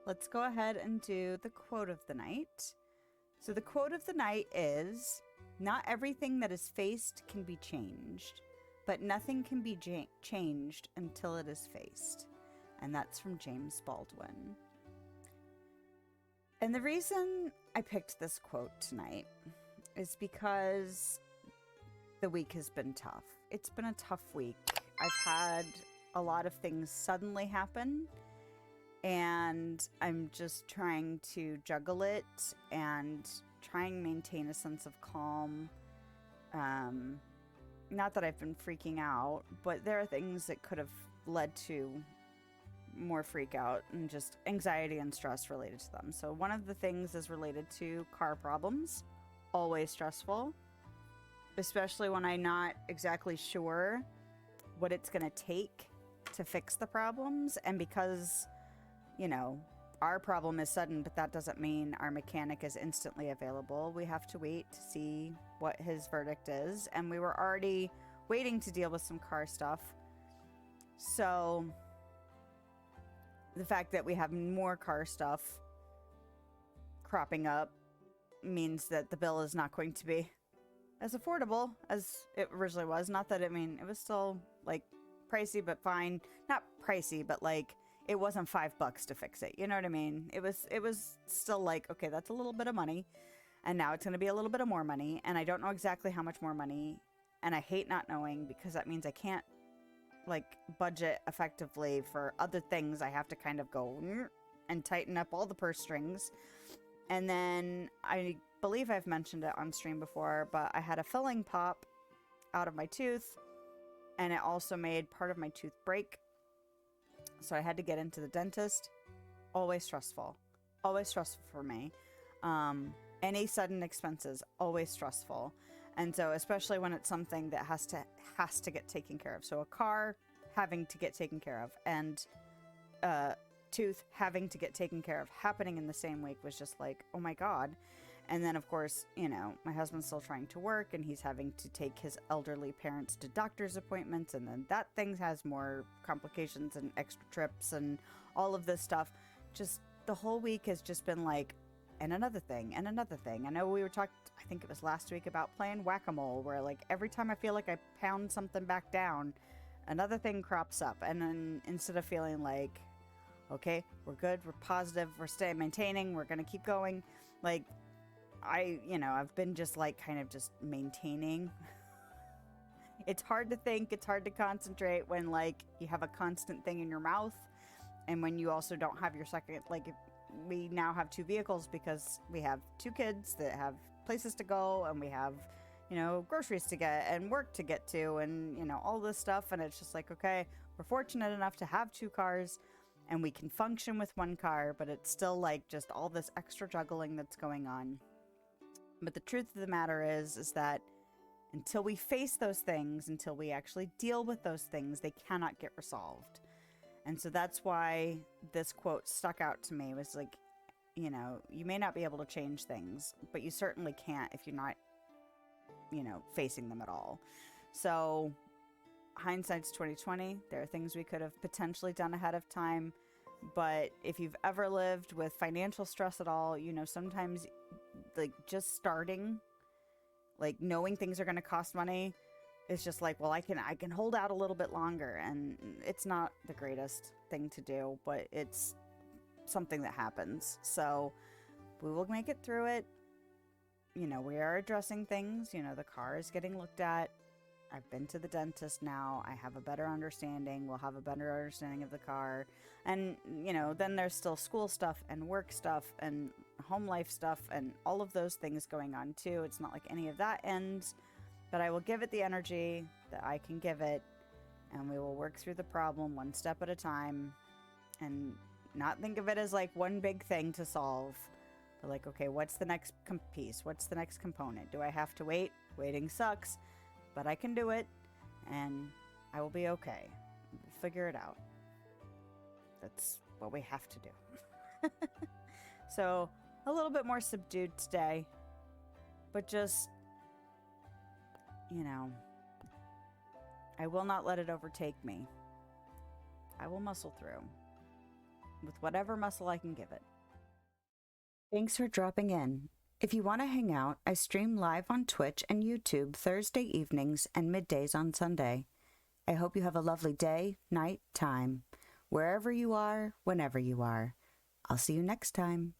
let's go ahead and do the quote of the night. So the quote of the night is, "Not everything that is faced can be changed, but nothing can be changed until it is faced." And that's from James Baldwin. And the reason I picked this quote tonight is because the week has been tough. It's been a tough week. I've had a lot of things suddenly happen, and I'm just trying to juggle it and try and maintain a sense of calm. Not that I've been freaking out, but there are things that could have led to more freak out and just anxiety and stress related to them. So one of the things is related to car problems. Always stressful, especially when I'm not exactly sure what it's going to take to fix the problems. And because, you know, our problem is sudden, but that doesn't mean our mechanic is instantly available. We have to wait to see what his verdict is. And we were already waiting to deal with some car stuff. So the fact that we have more car stuff cropping up means that the bill is not going to be as affordable as it originally was. Not that, I mean, it was still like pricey, but fine. Not pricey, but like it wasn't $5 to fix it. You know what I mean? It was still like, okay, that's a little bit of money. And now it's going to be a little bit of more money. And I don't know exactly how much more money. And I hate not knowing, because that means I can't like budget effectively for other things. I have to kind of go and tighten up all the purse strings. And then I believe I've mentioned it on stream before, but I had a filling pop out of my tooth, and it also made part of my tooth break. So I had to get into the dentist. Always stressful for me. Any sudden expenses, always stressful. And so especially when it's something that has to get taken care of. So a car having to get taken care of, and tooth having to get taken care of happening in the same week was just like, oh my God. And then of course, you know, my husband's still trying to work, and he's having to take his elderly parents to doctor's appointments, and then that thing has more complications and extra trips and all of this stuff. Just the whole week has just been like, and another thing, and another thing. I know we were talking, I think it was last week, about playing whack-a-mole, where like every time I feel like I pound something back down, another thing crops up. And then instead of feeling like, okay, we're good, we're positive, we're staying maintaining, we're gonna keep going, like I've been just like kind of just maintaining. It's hard to think, it's hard to concentrate when like you have a constant thing in your mouth, and when you also don't have your second, like we now have 2 vehicles because we have 2 kids that have places to go, and we have, you know, groceries to get and work to get to, and, you know, all this stuff. And it's just like, okay, we're fortunate enough to have 2 cars, and we can function with 1 car, but it's still like just all this extra juggling that's going on. But the truth of the matter is that until we face those things, until we actually deal with those things, they cannot get resolved. And so that's why this quote stuck out to me. It was like, you know, you may not be able to change things, but you certainly can't if you're not, you know, facing them at all. So hindsight's 2020. There are things we could have potentially done ahead of time. But if you've ever lived with financial stress at all, you know, sometimes like just starting, like knowing things are going to cost money, it's just like, well, I can hold out a little bit longer. And it's not the greatest thing to do, but it's something that happens. So we will make it through it. You know, we are addressing things. You know, the car is getting looked at. I've been to the dentist now. I have a better understanding. We'll have a better understanding of the car. And, you know, then there's still school stuff and work stuff and home life stuff and all of those things going on too. It's not like any of that ends, but I will give it the energy that I can give it, and we will work through the problem one step at a time, and not think of it as like one big thing to solve, but like, okay, what's the next piece? What's the next component? Do I have to wait? Waiting sucks, but I can do it, and I will be okay. We'll figure it out. That's what we have to do. So a little bit more subdued today, but just, you know, I will not let it overtake me. I will muscle through. with whatever muscle I can give it. Thanks for dropping in. If you want to hang out, I stream live on Twitch and YouTube Thursday evenings and middays on Sunday. I hope you have a lovely day, night, time, wherever you are, whenever you are. I'll see you next time.